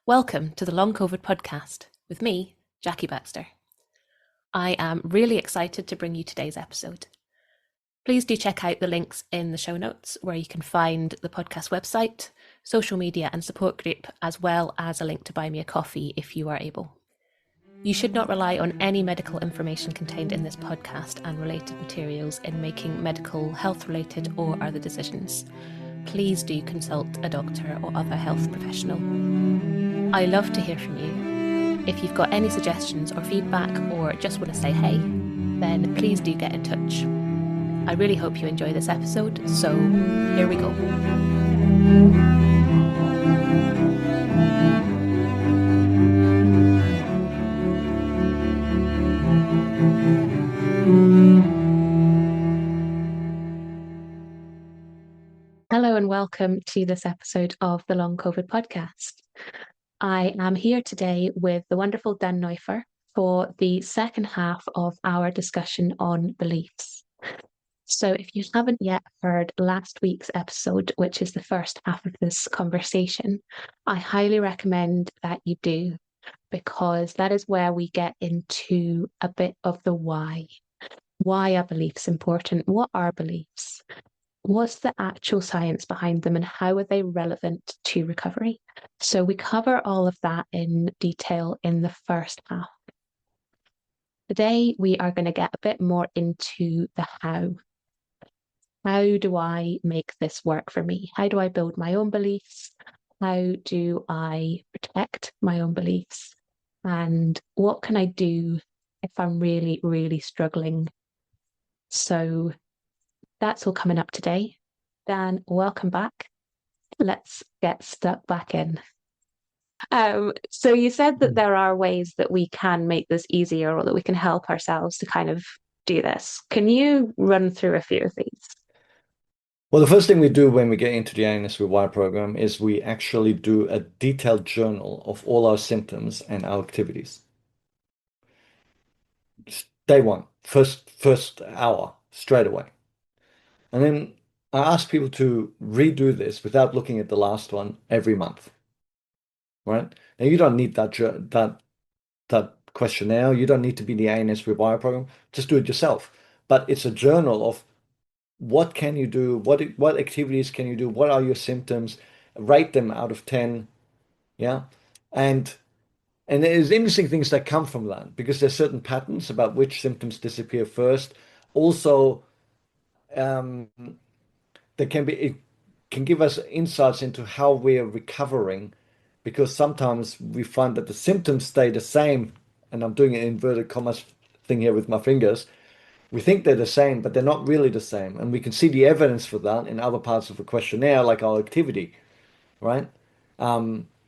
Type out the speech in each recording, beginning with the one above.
Welcome to the Long COVID podcast with me, Jackie Baxter. I am really excited to bring you today's episode. Please do check out the links in the show notes where you can find the podcast website, social media and support group, as well as a link to buy me a coffee if you are able. You should not rely on any medical information contained in this podcast and related materials in making medical, health-related or other decisions. Please do consult a doctor or other health professional. I love to hear from you. If you've got any suggestions or feedback or just want to say hey, then please do get in touch. I really hope you enjoy this episode, so here we go. Hello and welcome to this episode of the Long COVID podcast. I am here today with the wonderful Dan Neufer for the second half of our discussion on beliefs. So if you haven't yet heard last week's episode, which is the first half of this conversation, I highly recommend that you do, because that is where we get into a bit of the why. Why are beliefs important? What are beliefs? What's the actual science behind them and how are they relevant to recovery? So we cover all of that in detail in the first half. Today, we are going to get a bit more into the how. How do I make this work for me? How do I build my own beliefs? How do I protect my own beliefs? And what can I do if I'm really, really struggling? So that's all coming up today. Dan, welcome back. Let's get stuck back in. So you said that there are ways that we can make this easier or that we can help ourselves to kind of do this. Can you run through a few of these? Well, the first thing we do when we get into the ANS Rewire program is we actually do a detailed journal of all our symptoms and our activities. Day one, first hour, straight away. And then I ask people to redo this without looking at the last one every month, right? Now you don't need that questionnaire. You don't need to be the ANS Rewire program. Just do it yourself. But it's a journal of what can you do? What activities can you do? What are your symptoms? Rate them out of 10. Yeah. And there's interesting things that come from that because there's certain patterns about which symptoms disappear first. Also, um, it can give us insights into how we're recovering because sometimes we find that the symptoms stay the same. And I'm doing an inverted commas thing here with my fingers. We think they're the same, but they're not really the same. And we can see the evidence for that in other parts of the questionnaire, like our activity, right?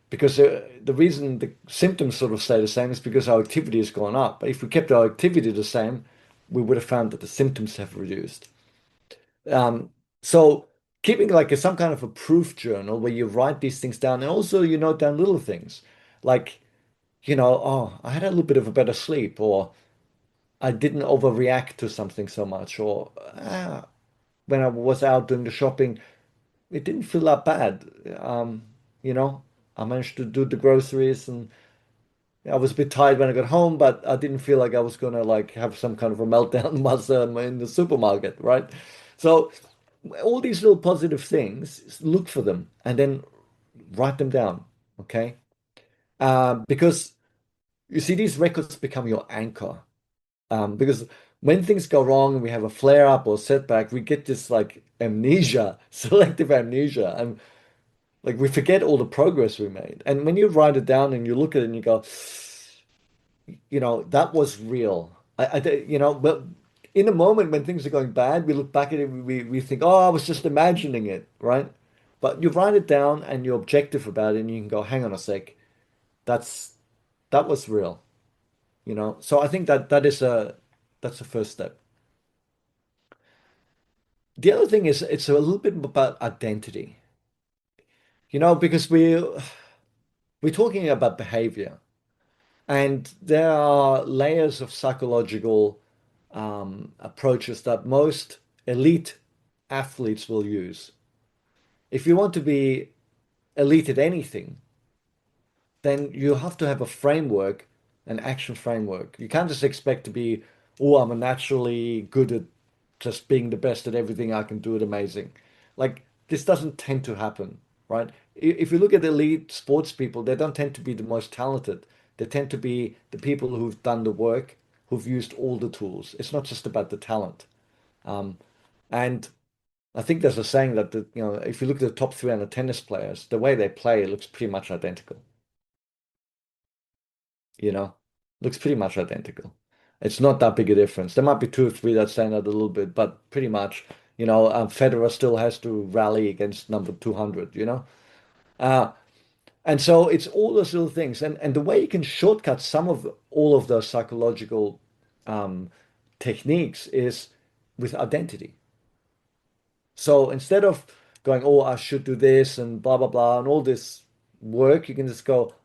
Because the reason the symptoms sort of stay the same is because our activity has gone up. But if we kept our activity the same, we would have found that the symptoms have reduced. So keeping like some kind of a proof journal where you write these things down and also you note down little things like, oh, I had a little bit of a better sleep, or I didn't overreact to something so much, or when I was out doing the shopping, it didn't feel that bad. Um, you know, I managed to do the groceries and I was a bit tired when I got home, but I didn't feel like I was gonna like have some kind of a meltdown whilst in the supermarket, right? So all these little positive things, look for them and then write them down, okay? Because you see, these records become your anchor. Because when things go wrong and we have a flare up or setback, we get this like amnesia, selective amnesia, and like we forget all the progress we made. And when you write it down and you look at it and you go, that was real. But in a moment when things are going bad, we look back at it, we think, oh, I was just imagining it, right? But you write it down and you're objective about it and you can go, hang on a sec, that's that was real. So I think that's the first step. The other thing is it's a little bit about identity, because we're talking about behavior, and there are layers of psychological approaches that most elite athletes will use. If you want to be elite at anything, then you have to have a framework, an action framework. You can't just expect to be, oh, I'm naturally good at just being the best at everything. I can do it amazing. Like this doesn't tend to happen, right? If you look at elite sports people, they don't tend to be the most talented. They tend to be the people who've done the work, who've used all the tools. It's not just about the talent. Um, and I think there's a saying that if you look at the top 300 tennis players, the way they play looks pretty much identical. you know, looks pretty much identical. It's not that big a difference. There might be two or three that stand out a little bit, but pretty much, Federer still has to rally against number 200. Uh, and so it's all those little things. And the way you can shortcut some of all of those psychological um, techniques is with identity. So instead of going, oh, I should do this and blah, blah, blah, and all this work, you can just go,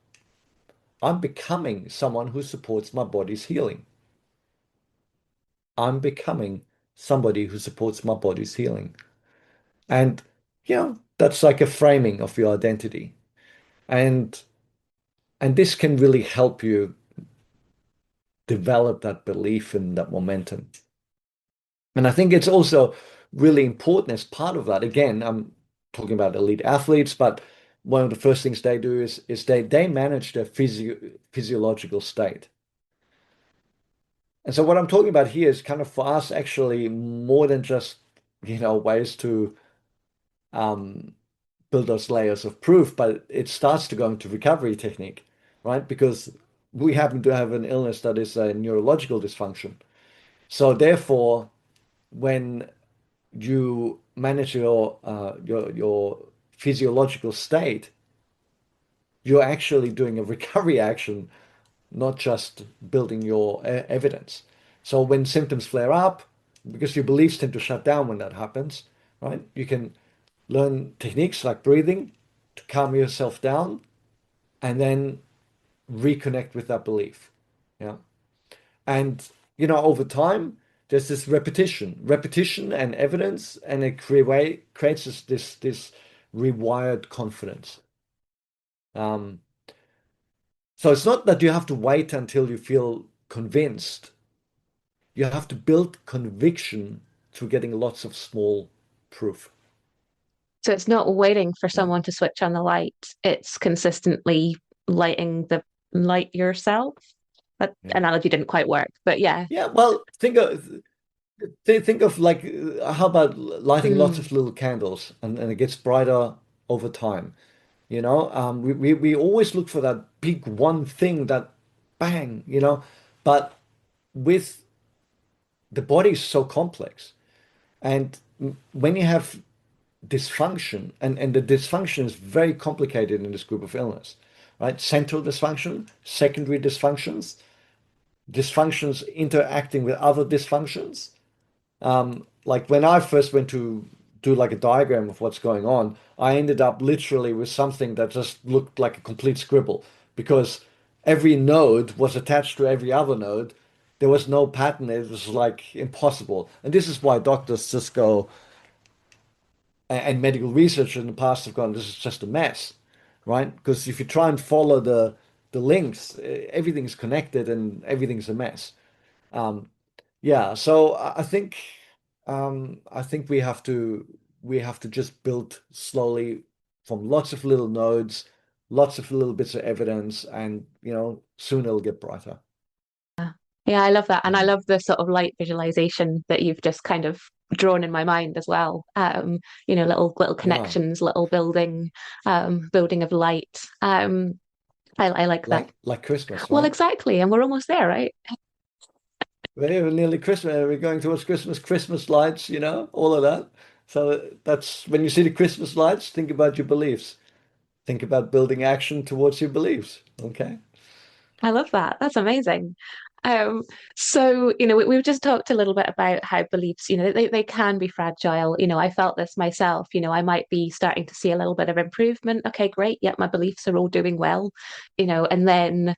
I'm becoming someone who supports my body's healing. I'm becoming somebody who supports my body's healing. And, that's like a framing of your identity. And this can really help you develop that belief and that momentum. And I think it's also really important as part of that. Again, I'm talking about elite athletes, but one of the first things they do is they manage their physiological state. And so what I'm talking about here is kind of for us actually more than just, ways to um, build those layers of proof, but it starts to go into recovery technique, right? Because we happen to have an illness that is a neurological dysfunction. So therefore, when you manage your physiological state, you're actually doing a recovery action, not just building your evidence. So when symptoms flare up, because your beliefs tend to shut down when that happens, right? You can learn techniques like breathing to calm yourself down and then reconnect with that belief. Yeah. And, over time, there's this repetition and evidence, and it creates this rewired confidence. Um, so it's not that you have to wait until you feel convinced. You have to build conviction through getting lots of small proof. So it's not waiting for Yeah. someone to switch on the light. It's consistently lighting the light yourself. That Yeah. analogy didn't quite work, but yeah. Yeah. Well, think of like how about lighting lots Mm. of little candles and it gets brighter over time. We always look for that big one thing that bang, but with the body is so complex. And when you have dysfunction, and the dysfunction is very complicated in this group of illness, right? Central dysfunction, secondary dysfunctions, dysfunctions interacting with other dysfunctions. Like when I first went to do like a diagram of what's going on, I ended up literally with something that just looked like a complete scribble because every node was attached to every other node. There was no pattern. It was like impossible. And this is why doctors just go, and medical research in the past have gone, this is just a mess, right? Because if you try and follow the links, everything's connected and everything's a mess. Um, yeah, so I think we have to just build slowly from lots of little nodes, lots of little bits of evidence, and soon it'll get brighter. Yeah, I love that. And I Mm. love the sort of light visualization that you've just kind of drawn in my mind as well. Little Yeah, connections, little building of light. I like that. like Christmas, Well, right? exactly. And we're almost there, right? We're nearly Christmas. We're going towards Christmas, Christmas lights, all of that. So that's when you see the Christmas lights, think about your beliefs. Think about building action towards your beliefs. Okay. I love that. That's amazing. We've just talked a little bit about how beliefs, they can be fragile. I felt this myself. I might be starting to see a little bit of improvement. Okay, great. Yep, my beliefs are all doing well. And then,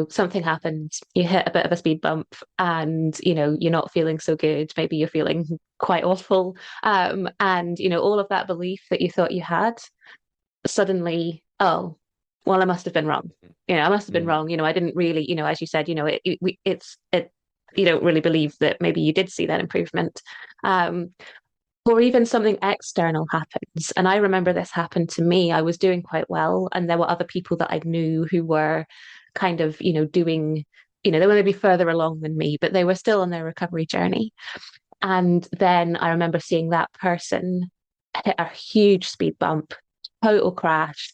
something happens. You hit a bit of a speed bump and, you're not feeling so good. Maybe you're feeling quite awful. And all of that belief that you thought you had suddenly, oh, well, I must have been wrong. I must have been Mm. wrong. I didn't really, as you said, you don't really believe that maybe you did see that improvement. Um, or even something external happens. And I remember this happened to me. I was doing quite well, and there were other people that I knew who were kind of, doing, they were maybe further along than me, but they were still on their recovery journey. And then I remember seeing that person hit a huge speed bump, total crash.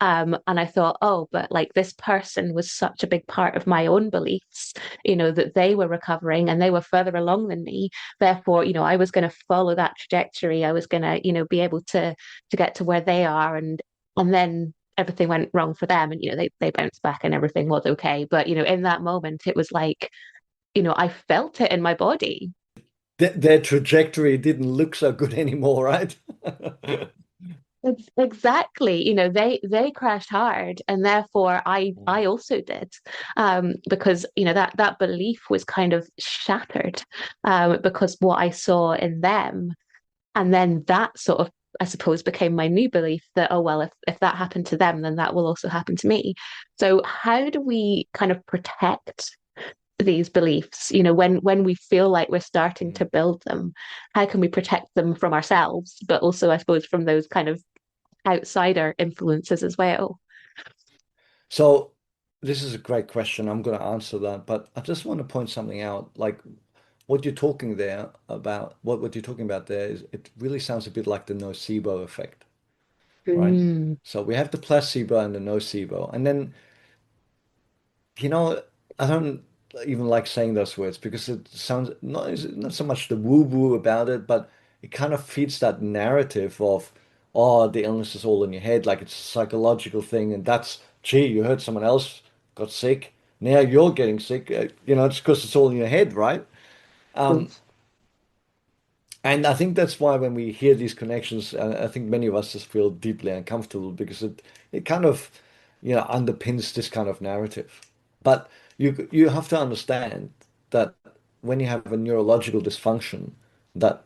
And I thought, oh, but like this person was such a big part of my own beliefs, that they were recovering and they were further along than me. Therefore, I was going to follow that trajectory. I was going to, be able to get to where they are, and then everything went wrong for them, and they bounced back and everything was okay. But in that moment, it was like, I felt it in my body. Their trajectory didn't look so good anymore, right? Exactly. They crashed hard, and therefore I also did, because that belief was kind of shattered, because what I saw in them, and then that sort of, I suppose, became my new belief that, oh well, if that happened to them, then that will also happen to me. So how do we kind of protect these beliefs, when we feel like we're starting to build them? How can we protect them from ourselves, but also, I suppose, from those kind of outsider influences as well? So this is a great question. I'm going to answer that, but I just want to point something out. Like what you're talking about there is it really sounds a bit like the nocebo effect, right? Mm. So we have the placebo and the nocebo, and then you know, I don't even like saying those words because it sounds not so much the woo-woo about it, but it kind of feeds that narrative of, oh, the illness is all in your head, like it's a psychological thing, and that's, gee, you heard someone else got sick, now you're getting sick, it's because it's all in your head, right? Um, and I think that's why when we hear these connections, I think many of us just feel deeply uncomfortable because it kind of, underpins this kind of narrative. But you have to understand that when you have a neurological dysfunction that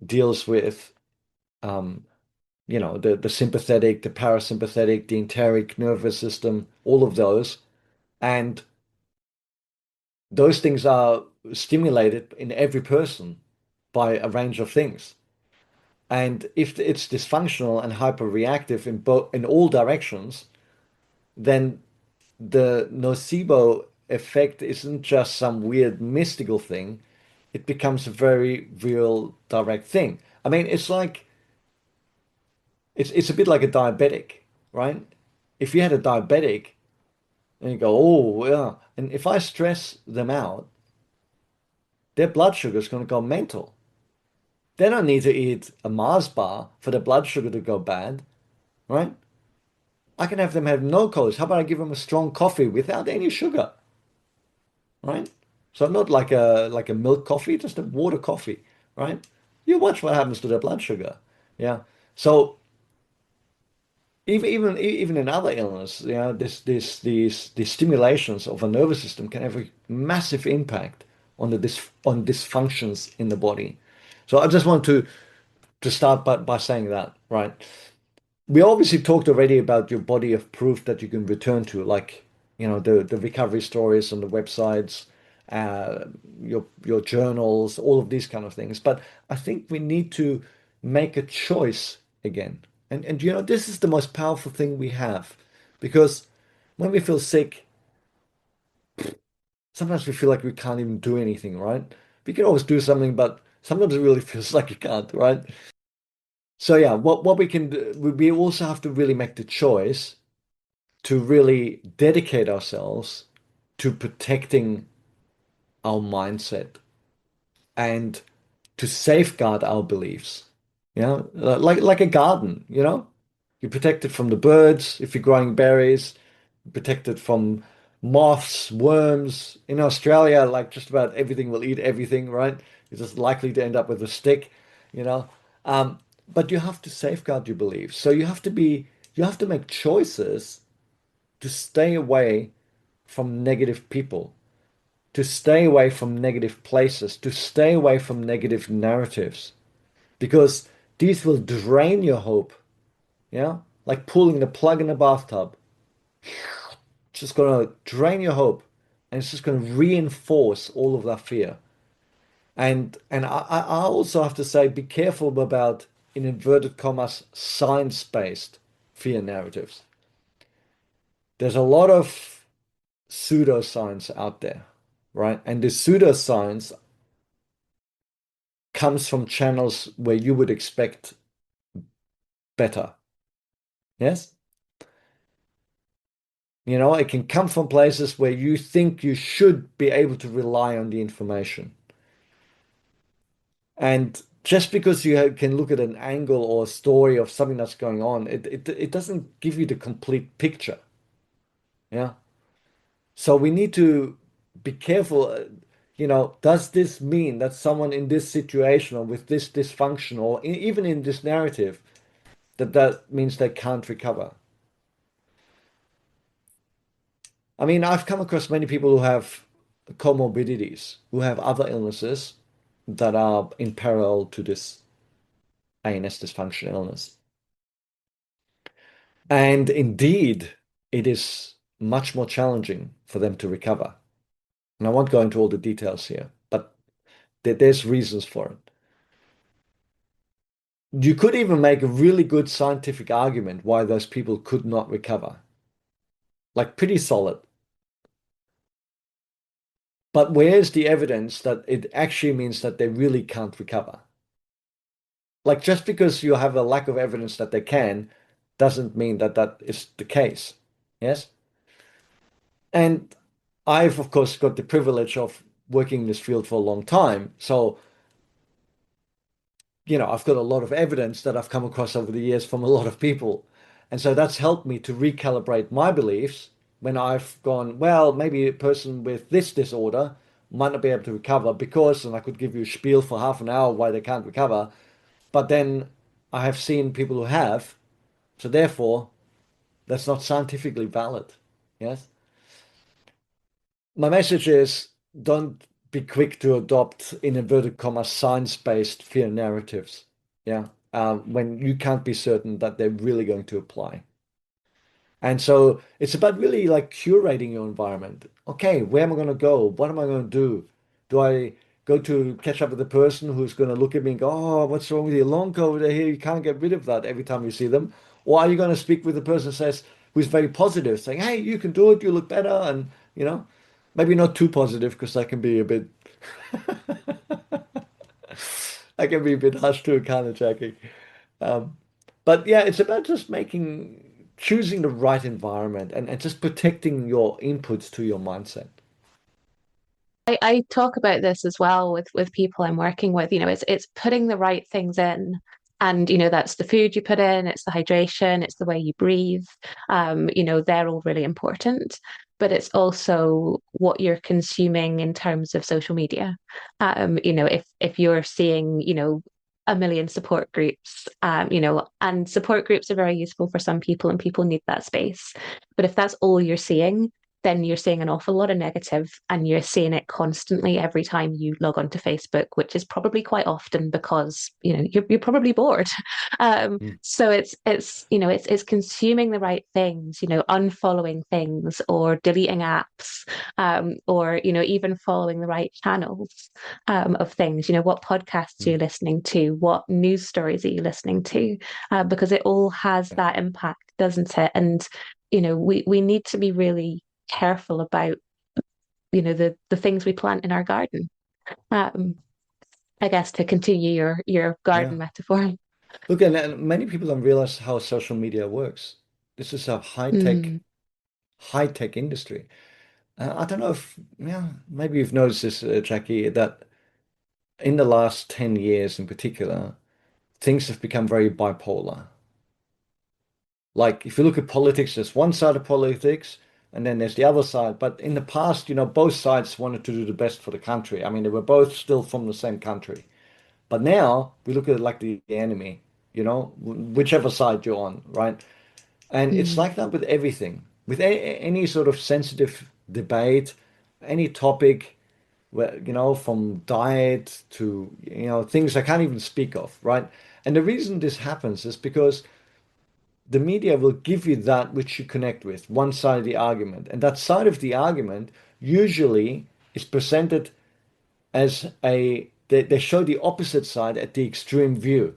deals with, um, the sympathetic, the parasympathetic, the enteric nervous system, all of those, and those things are stimulated in every person by a range of things. And if it's dysfunctional and hyperreactive in all directions, then the nocebo effect isn't just some weird mystical thing. It becomes a very real direct thing. I mean, it's a bit like a diabetic, right? If you had a diabetic and you go, oh yeah, and if I stress them out, their blood sugar is going to go mental. They don't need to eat a Mars bar for the blood sugar to go bad, right? I can have them have no calories. How about I give them a strong coffee without any sugar, right? So not like a milk coffee, just a water coffee, right? You watch what happens to their blood sugar. Yeah. So even in other illness, these stimulations of a nervous system can have a massive impact on on dysfunctions in the body. So I just want to start by saying that, right? We obviously talked already about your body of proof that you can return to, like, the recovery stories on the websites, uh, your journals, all of these kind of things. But I think we need to make a choice again. And this is the most powerful thing we have because when we feel sick, sometimes we feel like we can't even do anything, right? We can always do something, but sometimes it really feels like you can't, right? So yeah, what we can do, we also have to really make the choice to really dedicate ourselves to protecting our mindset and to safeguard our beliefs. Like a garden, you protect it from the birds if you're growing berries, you protect it from moths, worms. In Australia, like just about everything will eat everything, right? You're just likely to end up with a stick, you know. Um, but you have to safeguard your beliefs. So you have to make choices to stay away from negative people, to stay away from negative places, to stay away from negative narratives, because these will drain your hope. Yeah, like pulling the plug in the bathtub. Just going to drain your hope, and it's just going to reinforce all of that fear. And I also have to say, be careful about, in inverted commas, science-based fear narratives. There's a lot of pseudoscience out there, right? And the pseudoscience comes from channels where you would expect better. Yes? You know, it can come from places where you think you should be able to rely on the information. And just because you can look at an angle or a story of something that's going on, it doesn't give you the complete picture. Yeah. So we need to be careful. You know, does this mean that someone in this situation or with this dysfunction or even in this narrative, that means they can't recover? I mean, I've come across many people who have comorbidities, who have other illnesses that are in parallel to this ANS dysfunction illness. And indeed, it is much more challenging for them to recover. And I won't go into all the details here, but there's reasons for it. You could even make a really good scientific argument why those people could not recover, like pretty solid. But where's the evidence that it actually means that they really can't recover? Like just because you have a lack of evidence that they can, doesn't mean that that is the case. Yes? And I've, of course, got the privilege of working in this field for a long time. So, you know, I've got a lot of evidence that I've come across over the years from a lot of people. And so that's helped me to recalibrate my beliefs when I've gone, well, maybe a person with this disorder might not be able to recover because, and I could give you a spiel for half an hour why they can't recover. But then I have seen people who have. So therefore, that's not scientifically valid. Yes. My message is don't be quick to adopt, in inverted commas, science-based fear narratives. Yeah. When you can't be certain that they're really going to apply. And so it's about really like curating your environment. Okay, where am I going to go? What am I going to do? Do I go to catch up with the person who's going to look at me and go, oh, what's wrong with your long COVID here? You can't get rid of that every time you see them. Or are you going to speak with the person who says, who's very positive, saying, hey, you can do it, you look better, and maybe not too positive because that can be a bit I can be a bit harsh to a carjacking. Um, but yeah, it's about just choosing the right environment and just protecting your inputs to your mindset. I talk about this as well with people I'm working with. It's putting the right things in. And that's the food you put in, it's the hydration, it's the way you breathe. They're all really important. But it's also what you're consuming in terms of social media. If you're seeing, a million support groups, and support groups are very useful for some people and people need that space. But if that's all you're seeing, then you're seeing an awful lot of negative and you're seeing it constantly every time you log onto Facebook, which is probably quite often because you're probably bored. Mm. So it's consuming the right things, unfollowing things or deleting apps, or even following the right channels of things. What podcasts are Mm. you listening to? What news stories are you listening to? Because it all has Yeah. that impact, doesn't it? And we need to be really careful about the things we plant in our garden. Um, I guess to continue your garden Yeah. metaphor. Look, and many people don't realize how social media works. This is a Mm, high tech industry. I don't know if, yeah, maybe you've noticed this, Jackie, that in the last 10 years in particular, things have become very bipolar. Like if you look at politics, there's one side of politics and then there's the other side. But in the past, both sides wanted to do the best for the country. I mean, they were both still from the same country. But now we look at it like the enemy, whichever side you're on, right? And it's mm. like that with everything, with any sort of sensitive debate, any topic, where, from diet to, things I can't even speak of, right? And the reason this happens is because the media will give you that which you connect with, one side of the argument. And that side of the argument usually is presented as they show the opposite side at the extreme view.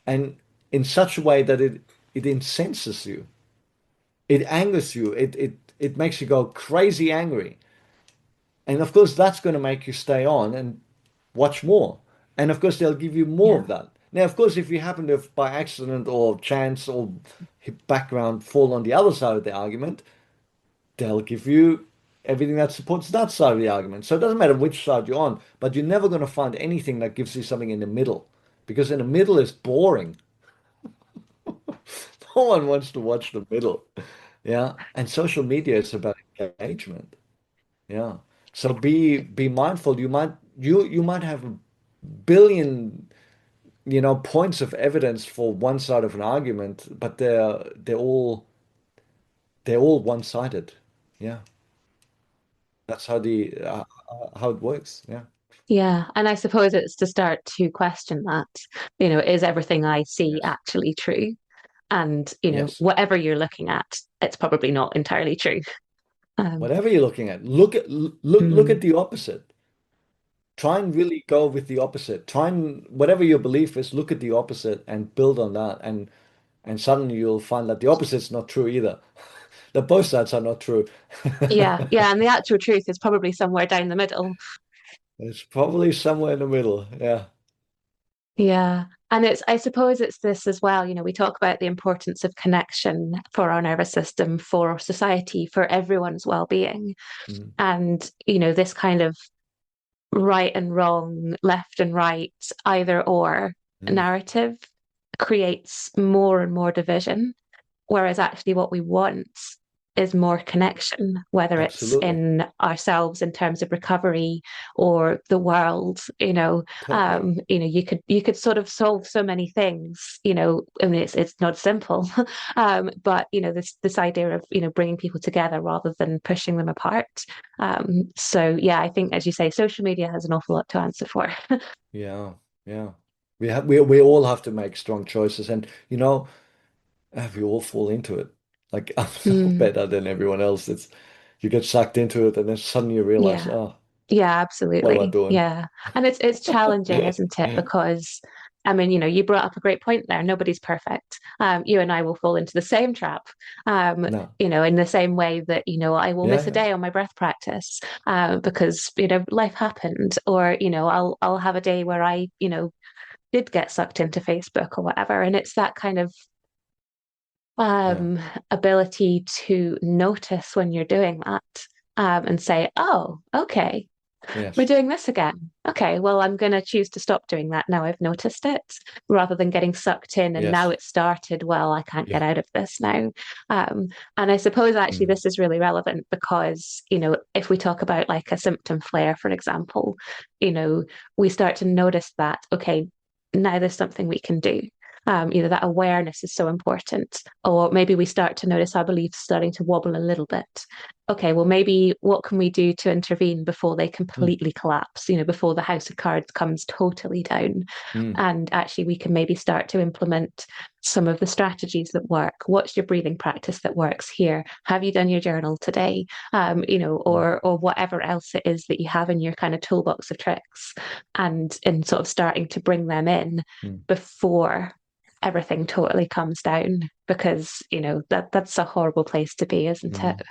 And in such a way that it incenses you, it angers you, it makes you go crazy angry. And of course, that's going to make you stay on and watch more. And of course, they'll give you more Yeah. of that. Now, of course, if you happen to, by accident or chance or background, fall on the other side of the argument, they'll give you everything that supports that side of the argument. So it doesn't matter which side you're on, but you're never going to find anything that gives you something in the middle, because in the middle is boring. No one wants to watch the middle. Yeah. And social media is about engagement. Yeah. So be mindful. You might have a billion, points of evidence for one side of an argument, but they're all one-sided. Yeah. That's how it works. Yeah. Yeah. And I suppose it's to start to question that, is everything I see Yes. actually true? And, Yes. whatever you're looking at, it's probably not entirely true. Um, Whatever you're looking at, look at mm, the opposite. Try and really go with the opposite. Try and whatever your belief is, look at the opposite and build on that. And suddenly you'll find that the opposite's not true either. That both sides are not true. yeah. Yeah. And the actual truth is probably somewhere down the middle. It's probably somewhere in the middle. Yeah. Yeah. And I suppose it's this as well. We talk about the importance of connection for our nervous system, for society, for everyone's well-being. Mm, And, this kind of right and wrong, left and right, either or mm, narrative creates more and more division. Whereas actually, what we want is more connection, whether it's absolutely. in ourselves in terms of recovery or the world. Totally. You could sort of solve so many things. I mean, it's not simple, but this idea of bringing people together rather than pushing them apart. So yeah, I think as you say, social media has an awful lot to answer for. Yeah. Yeah. We all have to make strong choices, and we all fall into it. Like I'm no Mm. better than everyone else. It's you get sucked into it, and then suddenly you realize, Yeah. oh, Yeah, what am I absolutely. doing? Yeah. And it's challenging, isn't it? Because I mean, you brought up a great point there. Nobody's perfect. You and I will fall into the same trap. No. In the same way that, I will Yeah, miss a yeah, day on my breath practice, because, life happened, or, I'll have a day where I, did get sucked into Facebook or whatever. And it's that kind of yeah. ability to notice when you're doing that, and say, oh, okay, we're Yes. doing this again. Okay, well, I'm going to choose to stop doing that now I've noticed it, rather than getting sucked in and now Yes. it started. Well, I can't get Yeah. out of this now. And I suppose actually Mm, this is really relevant because, if we talk about like a symptom flare, for example, we start to notice that, okay, now there's something we can do. That awareness is so important. Or maybe we start to notice our beliefs starting to wobble a little bit. Okay, well, maybe what can we do to intervene before they mm, completely collapse, before the house of cards comes totally down? mm, And actually, we can maybe start to implement some of the strategies that work. What's your breathing practice that works here? Have you done your journal today? mm, Or whatever else it is that you have in your kind of toolbox of tricks, and sort of starting to bring them in mm, before everything totally comes down, because that's a horrible place to be, isn't it?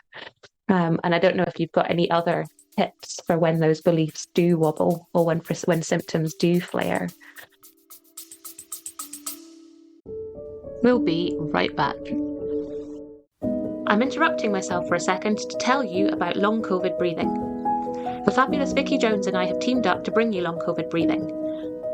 mm. And I don't know if you've got any other tips for when those beliefs do wobble, or when symptoms do flare. We'll be right back. I'm interrupting myself for a second to tell you about long COVID breathing. The fabulous Vicky Jones and I have teamed up to bring you long COVID breathing.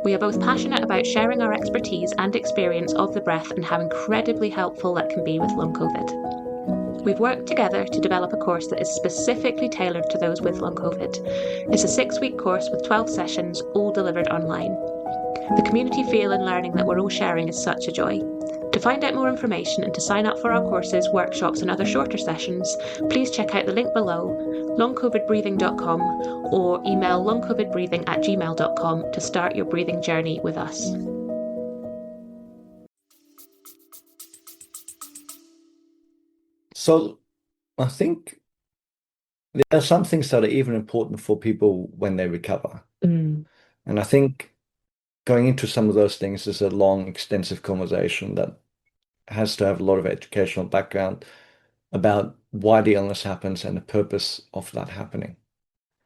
We are both passionate about sharing our expertise and experience of the breath and how incredibly helpful that can be with long COVID. We've worked together to develop a course that is specifically tailored to those with long COVID. It's a 6-week course with 12 sessions, all delivered online. The community feel and learning that we're all sharing is such a joy. To find out more information and to sign up for our courses, workshops and other shorter sessions, please check out the link below, longcovidbreathing.com, or email longcovidbreathing@gmail.com to start your breathing journey with us. So I think there are some things that are even important for people when they recover. Mm. And I think going into some of those things is a long, extensive conversation that has to have a lot of educational background about why the illness happens and the purpose of that happening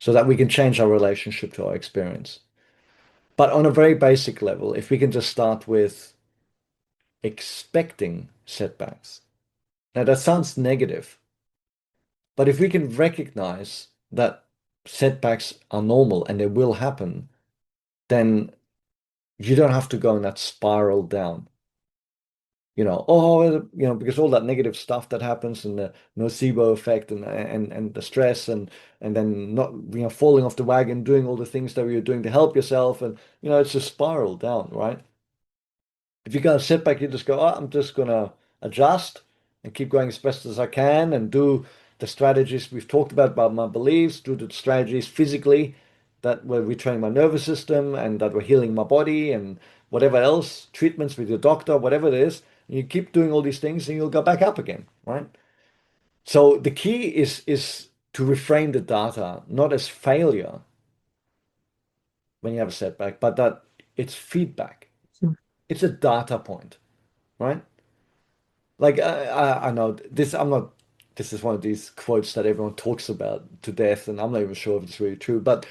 so that we can change our relationship to our experience. But on a very basic level, if we can just start with expecting setbacks. Now, that sounds negative, but if we can recognize that setbacks are normal and they will happen, then you don't have to go in that spiral down. Because all that negative stuff that happens and the nocebo effect and the stress and then not falling off the wagon, doing all the things that you're doing to help yourself, and it's a spiral down, right? If you got a setback, you just go, oh, I'm just gonna adjust and keep going as best as I can and do the strategies we've talked about my beliefs, do the strategies physically that were retraining my nervous system and that were healing my body and whatever else, treatments with your doctor, whatever it is. And you keep doing all these things and you'll go back up again, right? So the key is to reframe the data, not as failure when you have a setback, but that it's feedback. It's a data point, right? Like I know this. I'm not. This is one of these quotes that everyone talks about to death, and I'm not even sure if it's really true. But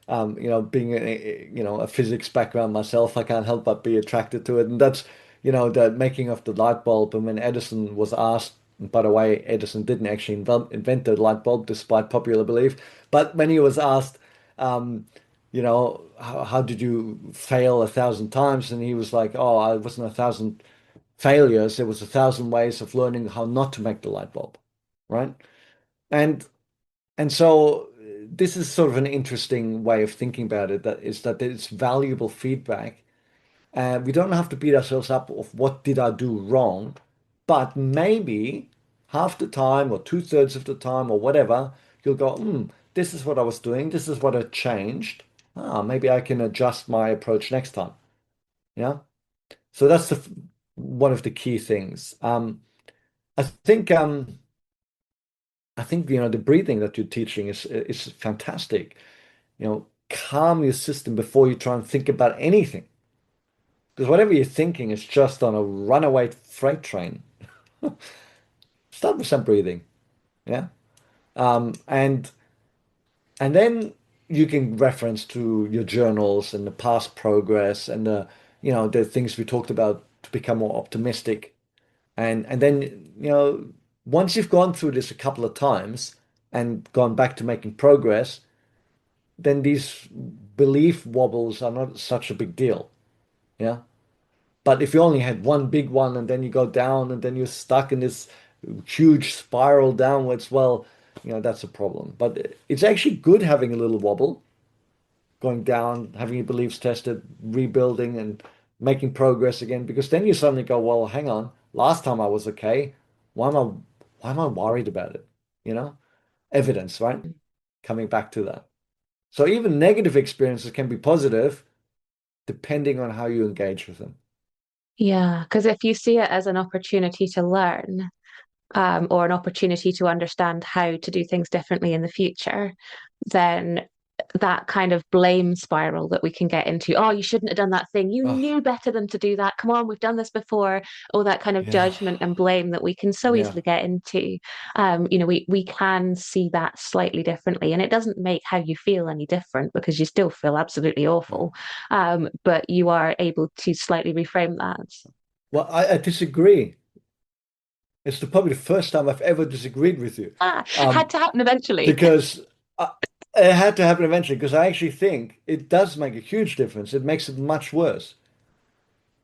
being a physics background myself, I can't help but be attracted to it. And that's the making of the light bulb. And when Edison was asked, and by the way, Edison didn't actually invent the light bulb, despite popular belief. But when he was asked, how did you fail 1,000 times? And he was like, oh, I wasn't 1,000 failures. There was 1,000 ways of learning how not to make the light bulb, right? And so this is sort of an interesting way of thinking about it. That is that it's valuable feedback. We don't have to beat ourselves up of what did I do wrong, but maybe half the time or two-thirds of the time or whatever, you'll go, this is what I was doing. This is what I changed. Maybe I can adjust my approach next time. Yeah. So that's one of the key things. I think the breathing that you're teaching is fantastic. Calm your system before you try and think about anything. Because whatever you're thinking is just on a runaway freight train. Start with some breathing. Yeah. And then you can reference to your journals and the past progress and the things we talked about to become more optimistic. And then, once you've gone through this a couple of times and gone back to making progress, then these belief wobbles are not such a big deal. Yeah. But if you only had one big one and then you go down and then you're stuck in this huge spiral downwards, well, that's a problem. But it's actually good having a little wobble, going down, having your beliefs tested, rebuilding and making progress again, because then you suddenly go, well, hang on, last time I was okay. Why am I worried about it? You know? Evidence, right? Coming back to that. So even negative experiences can be positive depending on how you engage with them. Yeah, because if you see it as an opportunity to learn, or an opportunity to understand how to do things differently in the future, then that kind of blame spiral that we can get into, oh, you shouldn't have done that thing. You Oh, knew better than to do that. Come on, we've done this before. All that kind of yeah. judgment and blame that we can so Yeah. easily get into. We can see that slightly differently. And it doesn't make how you feel any different because you still feel absolutely Yeah. awful. But you are able to slightly reframe that. Well, I disagree. It's probably the first time I've ever disagreed with you. Had Um, to happen eventually. because it had to happen eventually, because I actually think it does make a huge difference. It makes it much worse,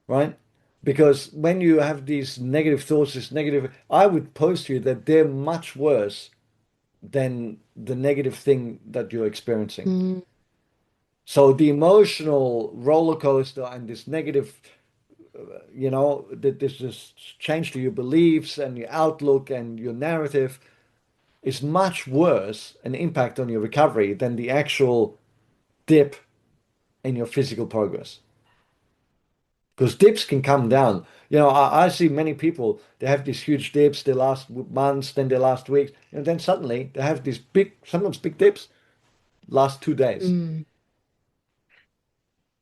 right? Because when you have these negative thoughts, this negative, I would pose to you that they're much worse than the negative thing that you're experiencing. Mm. So the emotional roller coaster and this negative, that this change to your beliefs and your outlook and your narrative is much worse an impact on your recovery than the actual dip in your physical progress. because dips can come down. I see many people, they have these huge dips, they last months, then they last weeks, and then suddenly they have these big, sometimes big dips, last 2 days. Mm,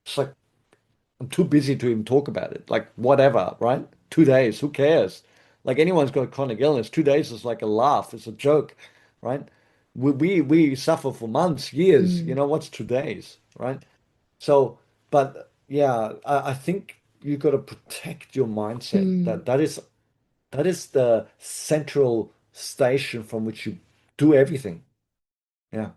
It's like, I'm too busy to even talk about it. Like, whatever, right? 2 days, who cares? Like, anyone's got a chronic illness. 2 days is like a laugh, it's a joke, right? We suffer for months, years. mm, What's 2 days, right? So, but yeah, I think you got to protect your mindset. mm. That is the central station from which you do everything. Yeah.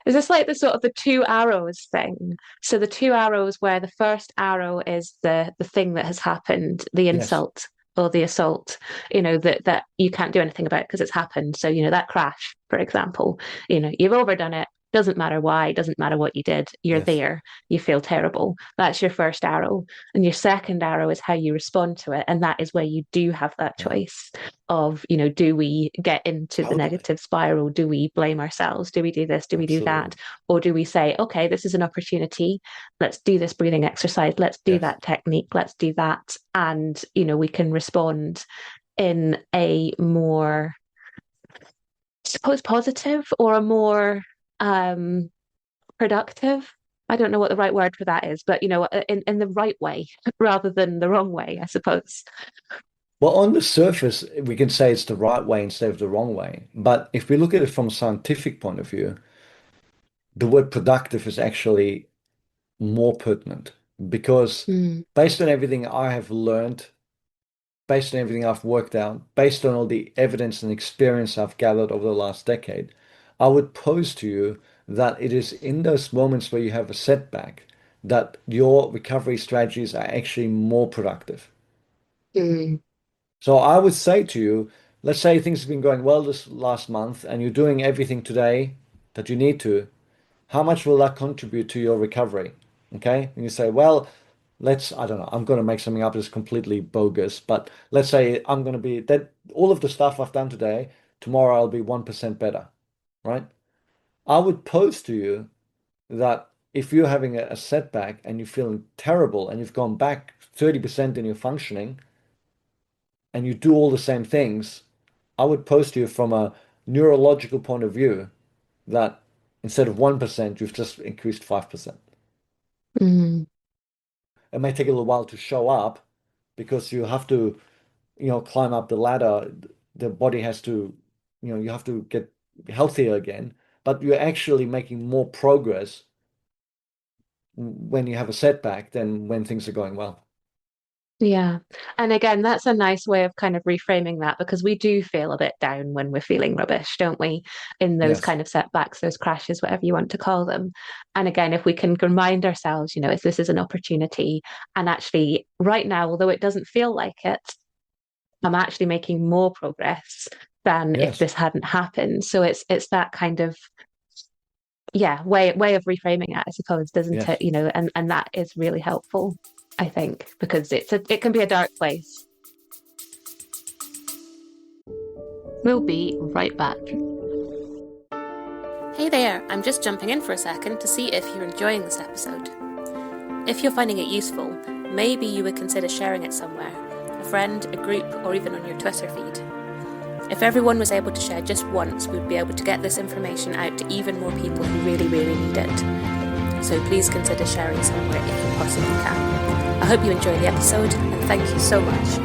Is this like the sort of the two arrows thing? So the two arrows where the first arrow is the thing that has happened, the Yes. insult or the assault, that you can't do anything about because it's happened. So, that crash, for example, you've overdone it. Doesn't matter why, doesn't matter what you did. You're Yes. there. You feel terrible. That's your first arrow. And your second arrow is how you respond to it. And that is where you do have that Yeah. choice of, do we get into the Totally. negative spiral? Do we blame ourselves? Do we do this? Do we do Absolutely. that? Or do we say, okay, this is an opportunity. Let's do this breathing exercise. Let's do Yes. that technique. Let's do that. And, we can respond in a more, I suppose, positive or a more um, productive. I don't know what the right word for that is, but in the right way rather than the wrong way, I suppose. Well, on the surface, we can say it's the right way instead of the wrong way. But if we look at it from a scientific point of view, the word productive is actually more pertinent because Mm, based on everything I have learned, based on everything I've worked out, based on all the evidence and experience I've gathered over the last decade, I would pose to you that it is in those moments where you have a setback that your recovery strategies are actually more productive. mm, So I would say to you, let's say things have been going well this last month and you're doing everything today that you need to. How much will that contribute to your recovery? Okay. And you say, well, I don't know, I'm going to make something up that's completely bogus, but let's say I'm going to be that all of the stuff I've done today, tomorrow I'll be 1% better, right? I would pose to you that if you're having a setback and you're feeling terrible and you've gone back 30% in your functioning and you do all the same things, I would pose to you from a neurological point of view that instead of 1%, you've just increased 5%. mm. It may take a little while to show up because you have to, climb up the ladder. The body has to, you have to get healthier again, but you're actually making more progress when you have a setback than when things are going well. Yeah. And again, that's a nice way of kind of reframing that because we do feel a bit down when we're feeling rubbish, don't we? In those Yes. kind of setbacks, those crashes, whatever you want to call them. And again, if we can remind ourselves, if this is an opportunity and actually right now, although it doesn't feel like it, I'm actually making more progress than if Yes. this hadn't happened. So it's that kind of way of reframing it, I suppose, doesn't it? Yes. And that is really helpful, I think, because it can be a dark place. We'll be right back. Hey there, I'm just jumping in for a second to see if you're enjoying this episode. If you're finding it useful, maybe you would consider sharing it somewhere, a friend, a group, or even on your Twitter feed. If everyone was able to share just once, we'd be able to get this information out to even more people who really, really need it. So please consider sharing somewhere if you possibly can. I hope you enjoy the episode, and thank you so much.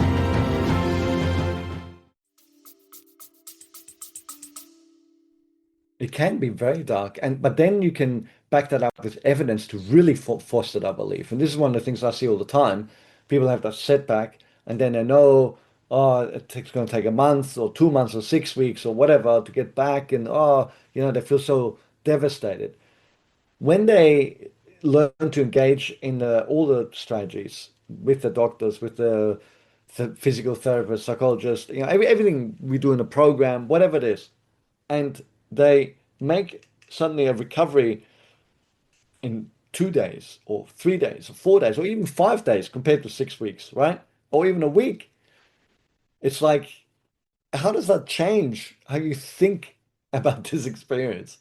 It can be very dark, but then you can back that up with evidence to really foster that belief. And this is one of the things I see all the time. People have that setback, and then they know, oh, it's going to take a month or 2 months or 6 weeks or whatever to get back, and they feel so devastated. When they learn to engage in all the strategies with the doctors, with the physical therapist, psychologist, everything we do in a program, whatever it is, and they make suddenly a recovery in 2 days or 3 days or 4 days or even 5 days compared to 6 weeks, right? Or even a week. It's like, how does that change how you think about this experience?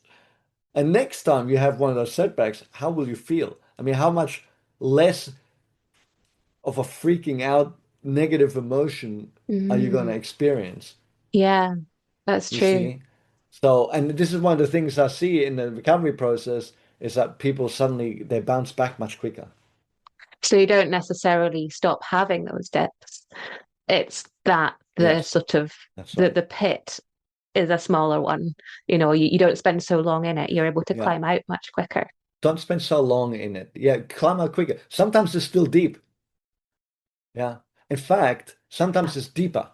And next time you have one of those setbacks, how will you feel? I mean, how much less of a freaking out negative emotion are you going to Mm. experience? Yeah, that's You true. see? So, and this is one of the things I see in the recovery process is that people suddenly they bounce back much quicker. So you don't necessarily stop having those dips. It's that the Yes, sort of that's the right. the pit is a smaller one. You don't spend so long in it. You're able to Yeah. climb out much quicker. Don't spend so long in it. Yeah, climb out quicker. Sometimes it's still deep. Yeah. In fact, sometimes it's deeper.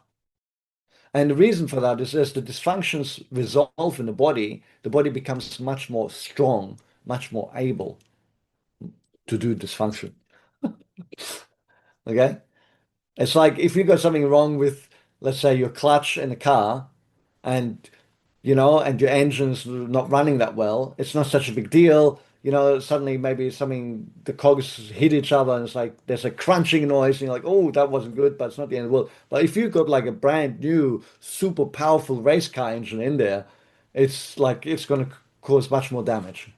And the reason for that is as the dysfunctions resolve in the body becomes much more strong, much more able to do dysfunction. Okay? It's like if you got something wrong with, let's say, your clutch in a car and and your engine's not running that well, it's not such a big deal. Suddenly maybe something, the cogs hit each other and it's like there's a crunching noise and you're like, oh, that wasn't good, but it's not the end of the world. But if you've got like a brand new, super powerful race car engine in there, it's like it's going to cause much more damage.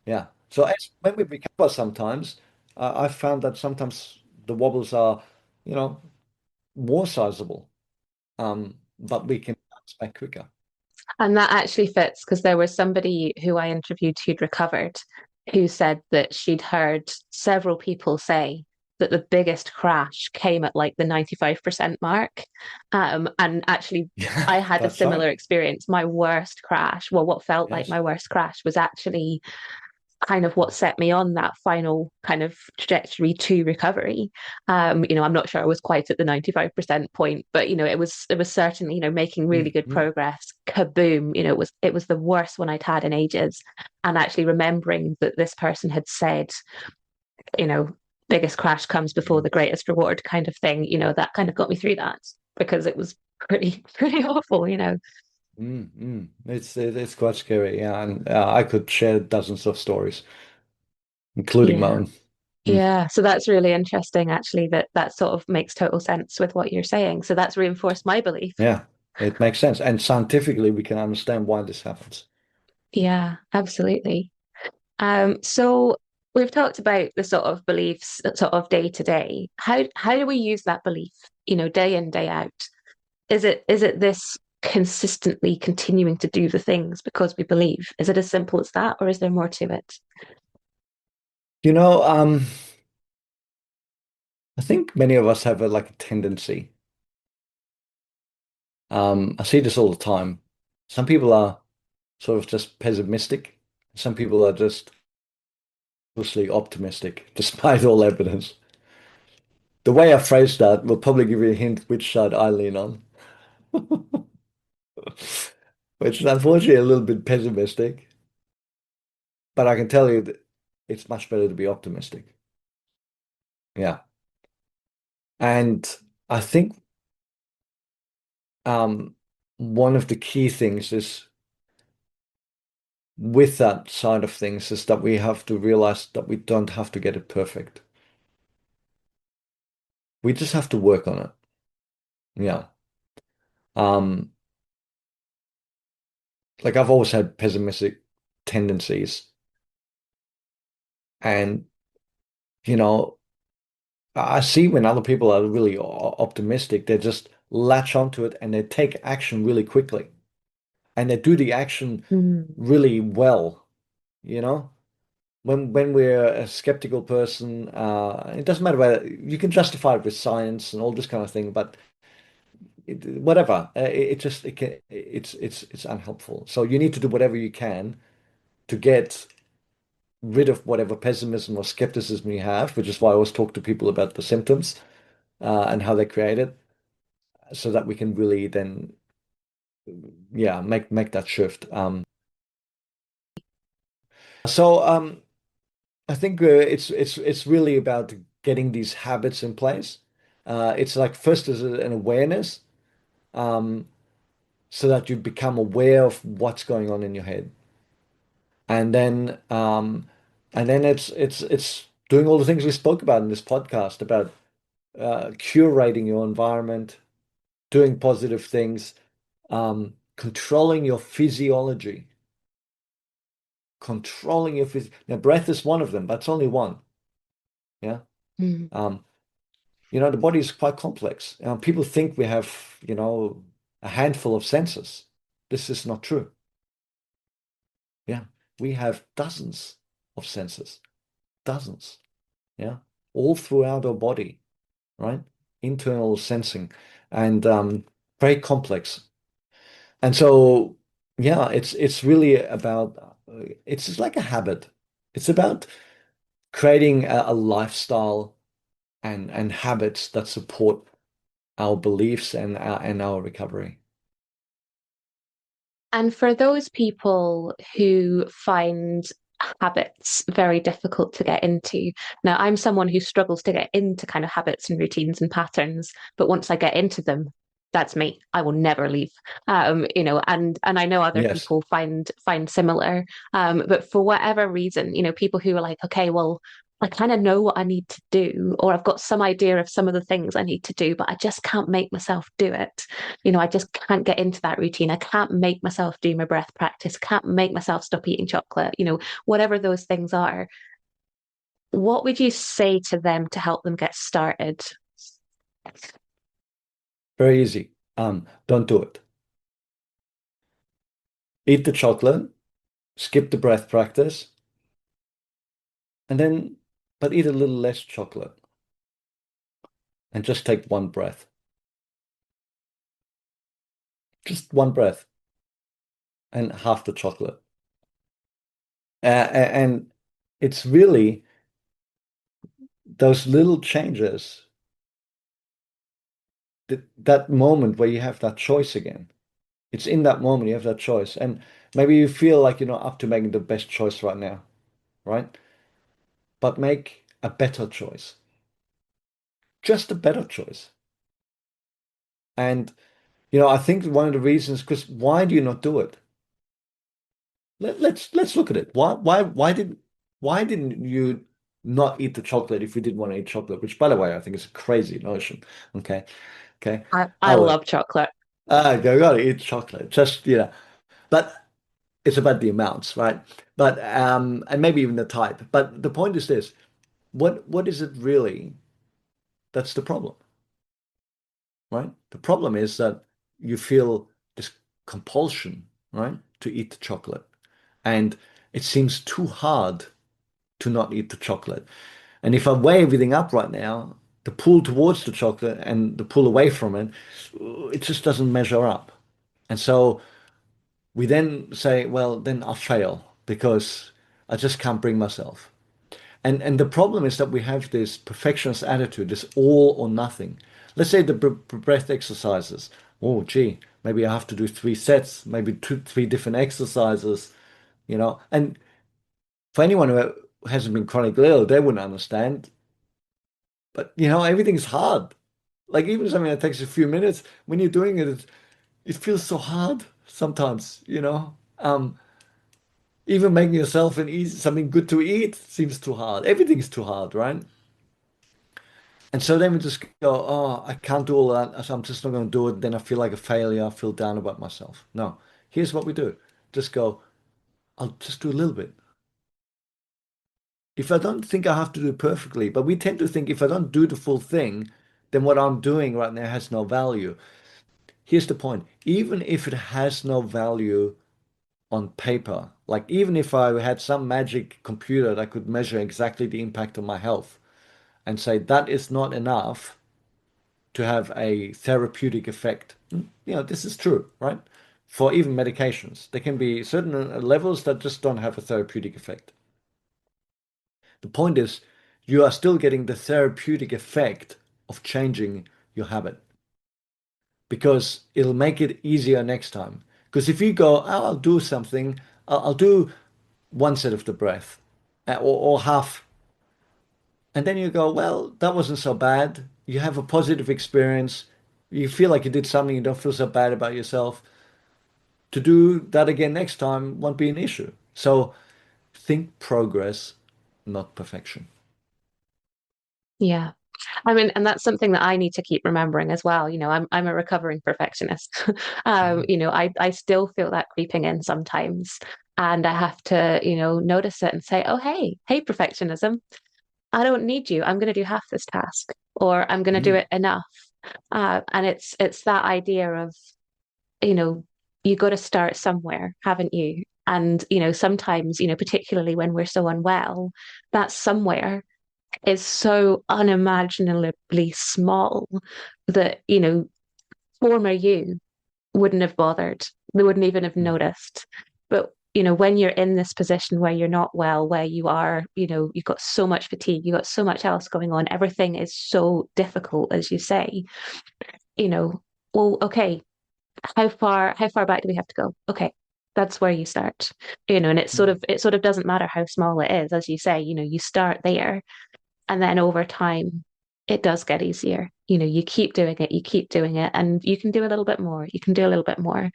Yeah. So when we recover sometimes, I've found that sometimes the wobbles are, you know, more sizable, but we can bounce back quicker. And that actually fits because there was somebody who I interviewed who'd recovered who said that she'd heard several people say that the biggest crash came at like the 95% mark. And actually, Yeah, I had a that's right. similar experience. My worst crash, well, what felt like Yes. my worst crash was actually kind of what set me on that final kind of trajectory to recovery. I'm not sure I was quite at the 95% point, but it was certainly, making really Mm, good mm, progress. Kaboom, it was the worst one I'd had in ages. And actually remembering that this person had said, you know, biggest crash comes before mm, the greatest reward kind of thing, that kind of got me through that because it was pretty, pretty awful. mm. It's quite scary, yeah. And I could share dozens of stories, including my Yeah. own. Mm, Yeah, so that's really interesting, actually, that sort of makes total sense with what you're saying. So that's reinforced my belief. yeah, it makes sense. And scientifically, we can understand why this happens. Yeah, absolutely. So we've talked about the sort of beliefs sort of day to day. How do we use that belief, day in, day out? Is it this consistently continuing to do the things because we believe? Is it as simple as that, or is there more to it? You know, um, I think many of us have like a tendency. I see this all the time. Some people are sort of just pessimistic. Some people are just mostly optimistic, despite all evidence. The way I phrase that will probably give you a hint which side I lean on, which is unfortunately a little bit pessimistic, but I can tell you that it's much better to be optimistic. Yeah. And I think um, one of the key things is with that side of things is that we have to realize that we don't have to get it perfect. We just have to work on it. Yeah. Um, like I've always had pessimistic tendencies and you know, I see when other people are really optimistic, they just latch onto it and they take action really quickly. And they do the action Mm. really well, you know? When we're a skeptical person, it doesn't matter whether you can justify it with science and all this kind of thing, but whatever, it just it can, it's unhelpful. So you need to do whatever you can to get rid of whatever pessimism or skepticism you have, which is why I always talk to people about the symptoms and how they create it, so that we can really then, yeah, make that shift. So I think it's really about getting these habits in place. It's like first is an awareness, um, so that you become aware of what's going on in your head, and then it's doing all the things we spoke about in this podcast about curating your environment, doing positive things, controlling your physiology, controlling your phys. Now, breath is one of them, but it's only one. Yeah. Mm. Um, The body is quite complex. People think we have, a handful of senses. This is not true. Yeah, we have dozens of senses, dozens. Yeah, all throughout our body, right? Internal sensing and very complex. And so, yeah, it's really about it's just like a habit. It's about creating a lifestyle and habits that support our beliefs and our recovery. And for those people who find habits very difficult to get into, now I'm someone who struggles to get into kind of habits and routines and patterns, but once I get into them, that's me. I will never leave. And I know other Yes. people find similar. But for whatever reason, people who are like, okay, well, I kind of know what I need to do, or I've got some idea of some of the things I need to do, but I just can't make myself do it. I just can't get into that routine. I can't make myself do my breath practice, can't make myself stop eating chocolate, whatever those things are. What would you say to them to help them get started? Very easy. Don't do it. Eat the chocolate, skip the breath practice, and then, but eat a little less chocolate and just take one breath. Just one breath and half the chocolate. And it's really those little changes, that moment where you have that choice again. It's in that moment you have that choice. And maybe you feel like you're not up to making the best choice right now, right? But make a better choice, just a better choice. And, I think one of the reasons, because why do you not do it? Let's look at it. Why didn't you not eat the chocolate if you didn't want to eat chocolate? Which, by the way, I think is a crazy notion. Okay. Okay. I Oh, love chocolate. you gotta eat chocolate. Just, but it's about the amounts, right? But and maybe even the type. But the point is this: what is it really that's the problem, right? The problem is that you feel this compulsion, right, to eat the chocolate, and it seems too hard to not eat the chocolate. And if I weigh everything up right now, the pull towards the chocolate and the pull away from it just doesn't measure up. And so we then say, well, then I'll fail because I just can't bring myself. And the problem is that we have this perfectionist attitude, this all or nothing. Let's say the breath exercises. Oh, gee, maybe I have to do 3 sets, maybe three different exercises. And for anyone who hasn't been chronically ill, they wouldn't understand. But everything's hard. Like even something that takes a few minutes, when you're doing it, it feels so hard sometimes. Even making yourself something good to eat seems too hard. Everything's too hard, right? And so then we just go, oh, I can't do all that, so I'm just not going to do it. Then I feel like a failure. I feel down about myself. No, here's what we do. Just go, I'll just do a little bit. If I don't think I have to do it perfectly, but we tend to think if I don't do the full thing, then what I'm doing right now has no value. Here's the point. Even if it has no value on paper, like even if I had some magic computer that could measure exactly the impact on my health and say that is not enough to have a therapeutic effect. This is true, right? For even medications, there can be certain levels that just don't have a therapeutic effect. The point is, you are still getting the therapeutic effect of changing your habit because it'll make it easier next time. Because if you go, oh, I'll do something, I'll do one set of the breath or half. And then you go, well, that wasn't so bad. You have a positive experience. You feel like you did something. You don't feel so bad about yourself. To do that again next time won't be an issue. So think progress, not perfection. Yeah. I mean, and that's something that I need to keep remembering as well. I'm a recovering perfectionist. I still feel that creeping in sometimes. And I have to, notice it and say, oh, hey, perfectionism, I don't need you. I'm going to do half this task. or I'm going to do Mm. it enough. And it's that idea of, you know, you got to start somewhere, haven't you? And, sometimes, particularly when we're so unwell, that somewhere is so unimaginably small that, former you wouldn't have bothered. They wouldn't even have No. noticed. But, when you're in this position where you're not well, where you are, you've got so much fatigue, you've got so much else going on, everything is so difficult, as you say, you know, well, okay, how far back do we have to go? Okay, that's where you start. And Mm. it sort of doesn't matter how small it is, as you say, you start there, and then over time it does get easier. You keep doing it, and you can do a little bit more, you can do a little bit more.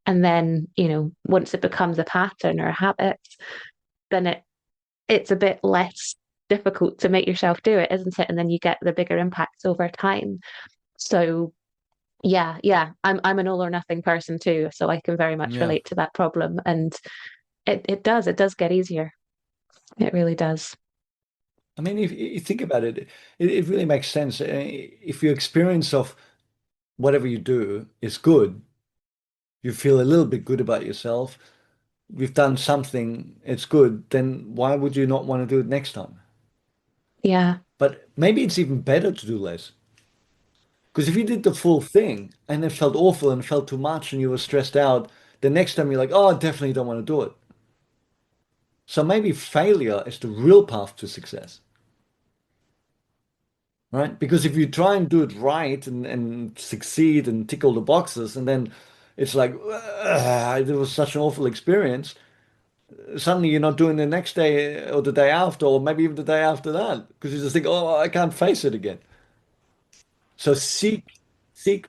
And then, once it becomes a pattern or a habit, then it's a bit less difficult to make yourself do it, isn't it? And then you get the bigger impacts over time. So yeah, yeah, I'm an all or nothing person too, so I can very much Yeah. relate to that problem. And it does get easier. It really does. I mean, if you think about it, it really makes sense. If your experience of whatever you do is good, you feel a little bit good about yourself, you've done something, it's good, then why would you not want to do it next time? Yeah. But maybe it's even better to do less. Because if you did the full thing and it felt awful and felt too much and you were stressed out, the next time you're like, oh, I definitely don't want to do it. So maybe failure is the real path to success, right? Because if you try and do it right and succeed and tick all the boxes, and then it's like, it was such an awful experience, suddenly you're not doing the next day or the day after, or maybe even the day after that, because you just think, oh, I can't face it again. So seek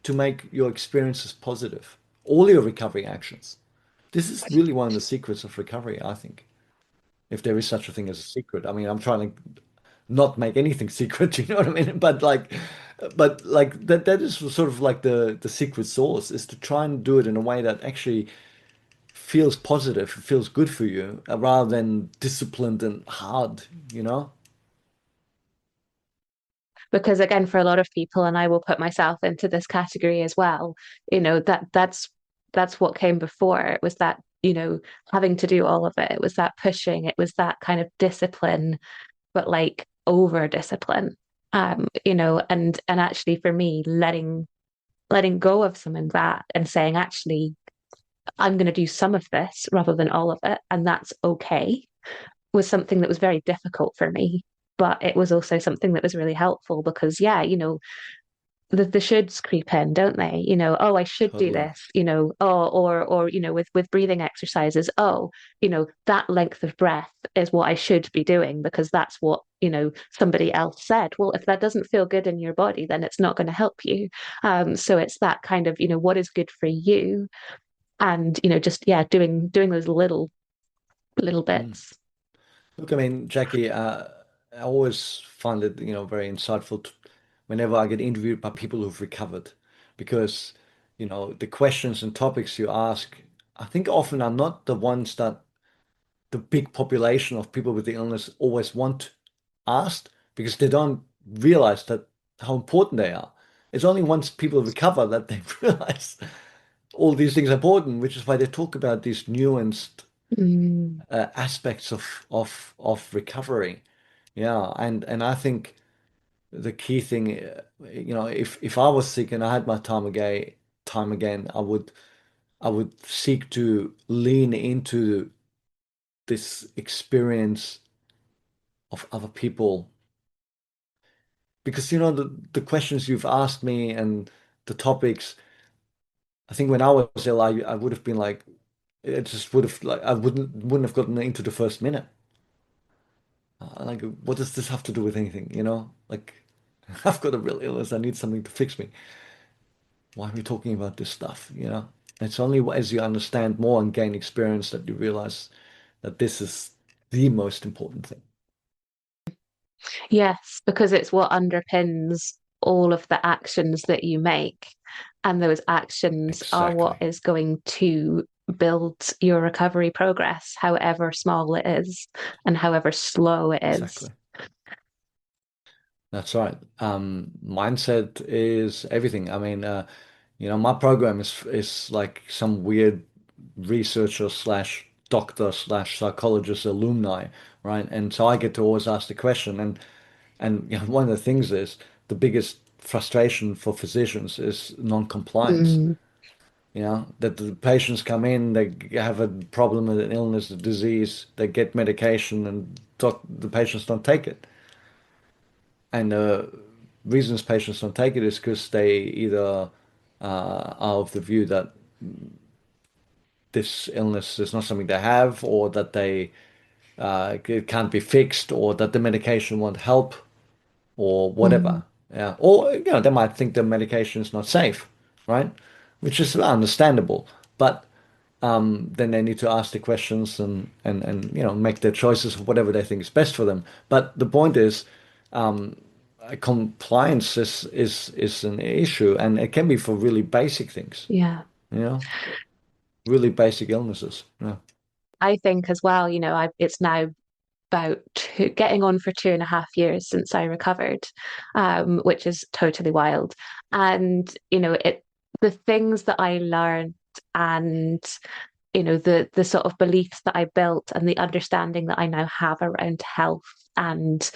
to make your experiences positive, all your recovery actions. This is really one of the secrets of recovery, I think, if there is such a thing as a secret. I mean, I'm trying to not make anything secret, you know what I mean? But like that is sort of like the secret sauce is to try and do it in a way that actually feels positive, feels good for you, rather than disciplined and hard, you know? Because again, for a lot of people, and I will put myself into this category as well, that's what came before. It was that, having to do all of it. It was that pushing, it was that kind of discipline, but like over discipline. And actually for me, letting go of some of that and saying, actually, I'm going to do some of this rather than all of it, and that's okay, was something that was very difficult for me. But it was also something that was really helpful because, yeah, the shoulds creep in, don't they? Oh, I should do Totally. this, or with breathing exercises, oh, that length of breath is what I should be doing because that's what, somebody else said. Well, if that doesn't feel good in your body, then it's not going to help you. So it's that kind of, what is good for you, and just yeah, doing those little Mm. bits. Look, I mean, Jackie, I always find it, very insightful whenever I get interviewed by people who've recovered, because, the questions and topics you ask, I think often are not the ones that the big population of people with the illness always want asked, because they don't realize that how important they are. It's only once people recover that they realize all these things are important, which is why they talk about these nuanced Mm. aspects of recovery. Yeah, and I think the key thing, if I was sick and I had my time again, I would seek to lean into this experience of other people, because the questions you've asked me and the topics, I think when I was ill, I would have been like, it just would have like I wouldn't have gotten into the first minute. Like, what does this have to do with anything? Like, I've got a real illness. I need something to fix me. Why are we talking about this stuff? It's only as you understand more and gain experience that you realize that this is the most important thing. Yes, because it's what underpins all of the actions that you make. And those actions are what Exactly. is going to build your recovery progress, however small it is and however slow it is. Exactly. That's right. Mindset is everything. I mean, my program is like some weird researcher slash doctor slash psychologist alumni, right? And so I get to always ask the question, and one of the things is the biggest frustration for physicians is non-compliance. Mm, That the patients come in, they have a problem with an illness, a disease, they get medication, and the patients don't take it. And the reasons patients don't take it is because they either are of the view that this illness is not something they have, or that it can't be fixed, or that the medication won't help, or mm, whatever. Yeah. Or they might think the medication is not safe, right? Which is understandable. But then they need to ask the questions and make their choices of whatever they think is best for them. But the point is, compliance is an issue, and it can be for really basic things, yeah. you know, really basic illnesses. Yeah. I think as well, it's now getting on for 2.5 years since I recovered, which is totally wild. And, the things that I learned and, the sort of beliefs that I built and the understanding that I now have around health and,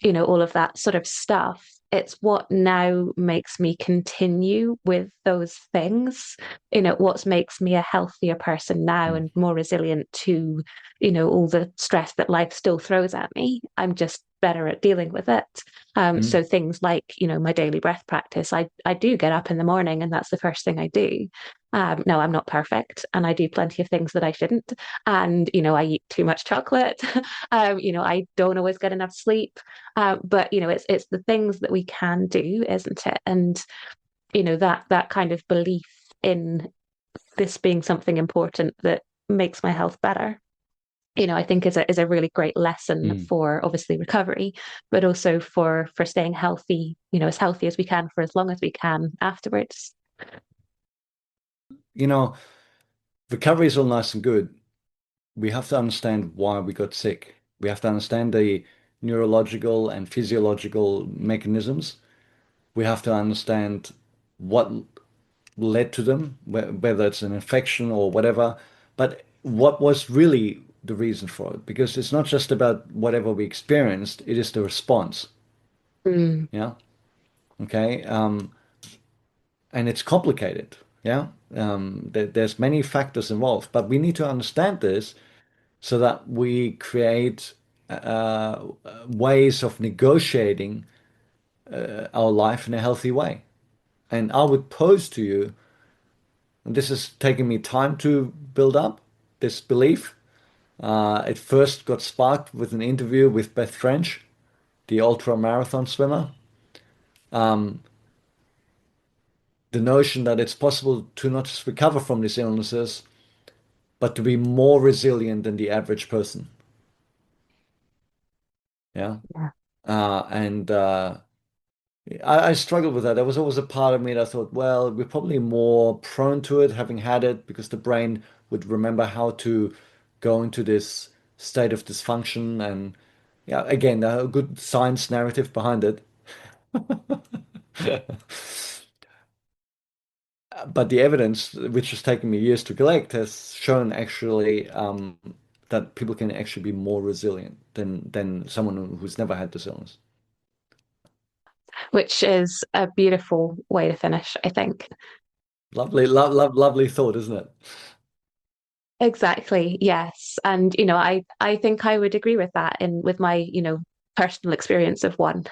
all of that sort of stuff. It's what now makes me continue with those things, what makes me a healthier person now Mm. and more resilient to, all the stress that life still throws at me. I'm just better at dealing with it. Mm. So things like, my daily breath practice, I do get up in the morning and that's the first thing I do. No, I'm not perfect and I do plenty of things that I shouldn't. And, I eat too much chocolate. I don't always get enough sleep. But it's the things that we can do, isn't it? And that kind of belief in this being something important that makes my health better. I think is a really great lesson Mm. for obviously recovery, but also for staying healthy, as healthy as we can for as long as we can afterwards. You know, Recovery is all nice and good. We have to understand why we got sick. We have to understand the neurological and physiological mechanisms. We have to understand what led to them, whether it's an infection or whatever, but what was really the reason for it? Because it's not just about whatever we experienced, it is the response. Mm, Yeah. Okay. And it's complicated. Yeah. There's many factors involved, but we need to understand this so that we create ways of negotiating our life in a healthy way. And I would pose to you, and this is taking me time to build up this belief. It first got sparked with an interview with Beth French, the ultra marathon swimmer. Um, the notion that it's possible to not just recover from these illnesses, but to be more resilient than the average person. Yeah. yeah. And I struggled with that. There was always a part of me that thought, well, we're probably more prone to it having had it because the brain would remember how to go into this state of dysfunction. And yeah, again, a good science narrative behind it. But the evidence, which has taken me years to collect, has shown actually that people can actually be more resilient than someone who's never had this illness. Which is a beautiful way to finish, I think. Lovely thought, isn't it? Exactly. Yes. And, I think I would agree with that and with my, personal experience of one.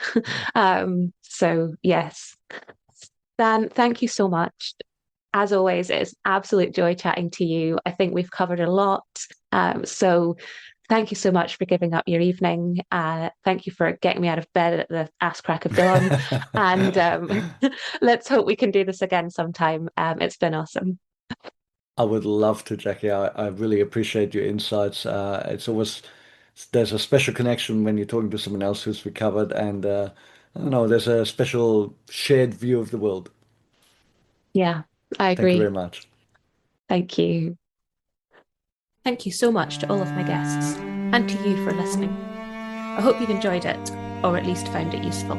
So yes. Dan, thank you so much. As always, it's absolute joy chatting to you. I think we've covered a lot. So thank you so much for giving up your evening. Thank you for getting me out of bed at the ass crack of dawn. And let's hope we can do this again sometime. It's been awesome. I would love to, Jackie. I really appreciate your insights. There's a special connection when you're talking to someone else who's recovered, and I don't know, there's a special shared view of the world. Yeah, I Thank you very agree. much. Thank you. Thank you so much to all of my guests and to you for listening. I hope you've enjoyed it, or at least found it useful.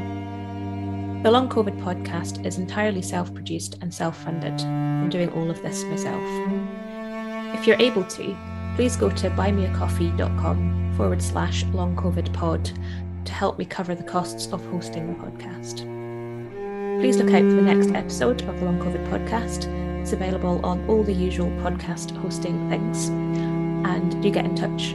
The Long COVID podcast is entirely self-produced and self-funded. I'm doing all of this myself. If you're able to, please go to buymeacoffee.com/longcovidpod to help me cover the costs of hosting the podcast. Please look out for the next episode of the Long COVID podcast. It's available on all the usual podcast hosting things. And do get in touch